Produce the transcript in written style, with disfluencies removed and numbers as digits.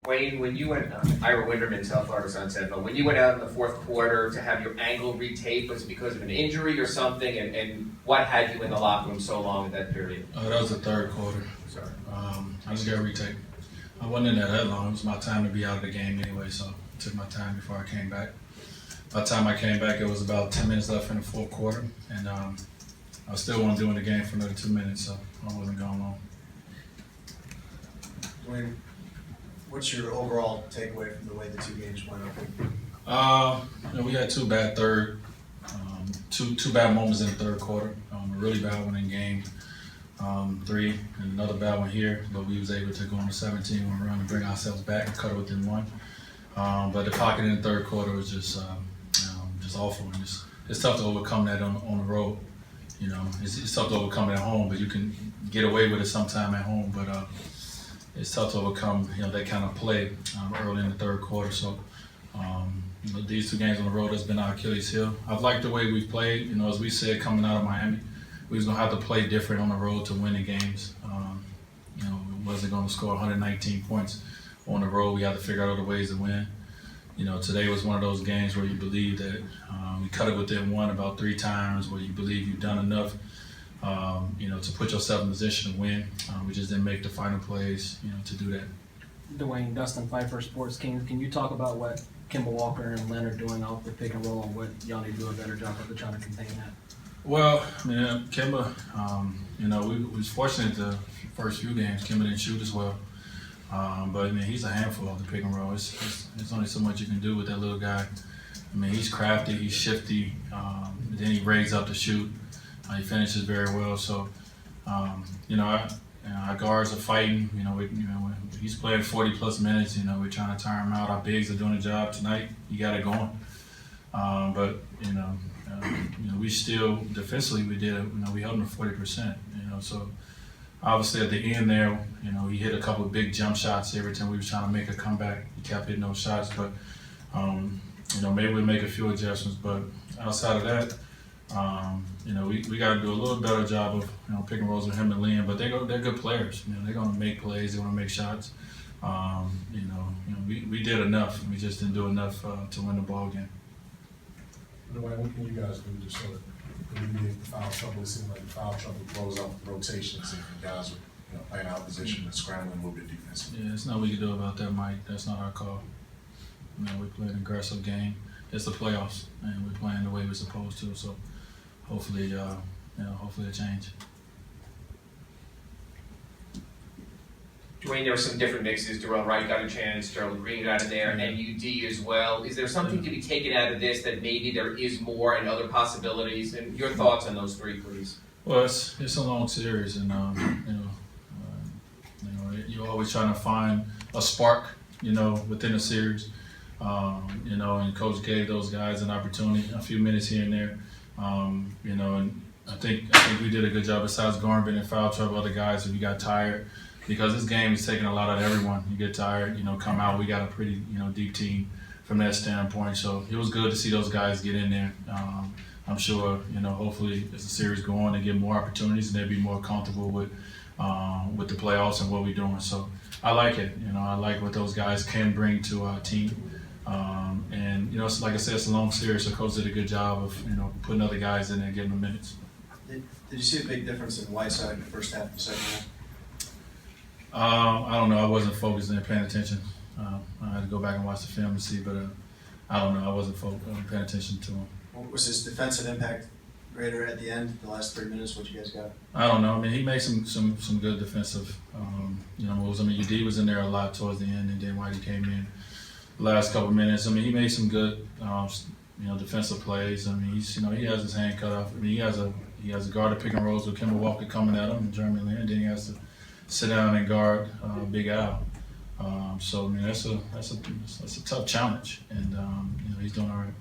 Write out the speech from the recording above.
Dwyane, when you went, Ira Winderman, South Florida Sunset, but when you went out in the fourth quarter to have your ankle retaped, was it because of an injury or something? And what had you in the locker room so long in that period? That was the third quarter. Sorry. I just got retaped. I wasn't in there that long. It was my time to be out of the game anyway, so I took my time before I came back. By the time I came back, it was about 10 minutes left in the fourth quarter, and I still wasn't doing the game for another 2 minutes, so I wasn't going long. Dwyane, what's your overall takeaway from the way the two games went? We had two bad two bad moments in the third quarter. A really bad one in game 3, and another bad one here. But we was able to go on a 17-1 run and bring ourselves back and cut it within 1. But the pocket in the third quarter was just awful. And it's tough to overcome that on the road. You know, it's tough to overcome it at home, but you can get away with it sometime at home. But it's tough to overcome, that kind of play early in the third quarter. So, these 2 games on the road has been our Achilles heel. I've liked the way we've played. As we said coming out of Miami, we was gonna have to play different on the road to win the games. We wasn't gonna score 119 points on the road. We had to figure out other ways to win. Today was one of those games where you believe that we cut it within 1 about 3 times, where you believe you've done enough, to put yourself in position to win. We just didn't make the final plays, to do that. Dwyane, Dustin Pfeiffer, Sports Kings. Can you talk about what Kemba Walker and Leonard doing off the pick and roll, and what y'all need to do a better job of trying to contain that? Well, Kemba, we was fortunate the first few games. Kemba didn't shoot as well. But he's a handful of the pick and roll. It's only so much you can do with that little guy. He's crafty, he's shifty, then he raises up to shoot. He finishes very well. So, our guards are fighting. He's playing 40+ minutes. We're trying to tire him out. Our bigs are doing a job tonight. You got it going. But we still defensively we did. We held him to 40%. So. Obviously, at the end there, he hit a couple of big jump shots every time we was trying to make a comeback. He kept hitting those shots, but maybe we'll make a few adjustments. But outside of that, we got to do a little better job of pick and rolls with him and Liam. But they're good players. They're going to make plays. They're going to make shots. We did enough. We just didn't do enough to win the ball game. Dwyane, what can you guys do to sort of alleviate the foul trouble? It seems like the foul trouble blows out the rotations if you guys are playing out of position and scrambling a little bit defensively. Yeah, there's nothing we can do about that, Mike. That's not our call. We play an aggressive game. It's the playoffs, and we're playing the way we're supposed to. So hopefully, hopefully it change. Dwyane, there were some different mixes. Darrell Wright got a chance, Gerald Green got in there, and UD as well. Is there something to be taken out of this that maybe there is more and other possibilities? And your thoughts on those 3, please? Well, it's a long series, and you're always trying to find a spark, within a series. And Coach gave those guys an opportunity, a few minutes here and there. And I think we did a good job. Besides Garvin and foul trouble, other guys, if you got tired. Because this game is taking a lot out of everyone. You get tired, come out. We got a pretty, deep team from that standpoint. So it was good to see those guys get in there. I'm sure, hopefully as the series go on, they get more opportunities and they'll be more comfortable with the playoffs and what we're doing. So I like it. I like what those guys can bring to our team. And it's, like I said, it's a long series. So Coach did a good job of, putting other guys in there and getting them minutes. Did you see a big difference in Whiteside in the first half and the second half? I don't know. I wasn't focused and paying attention. I had to go back and watch the film to see, but I don't know. I wasn't paying attention to him. What was his defensive impact greater at the end, the last 3 minutes? What you guys got? I don't know. He made some good defensive moves. UD was in there a lot towards the end, and then Whitey came in the last couple of minutes. He made some good defensive plays. He's he has his hand cut off. He has a guard at pick and rolls with Kemba Walker coming at him and Jeremy Lin. Then he has to sit down and guard Big Al. So that's a tough challenge, and he's doing all right.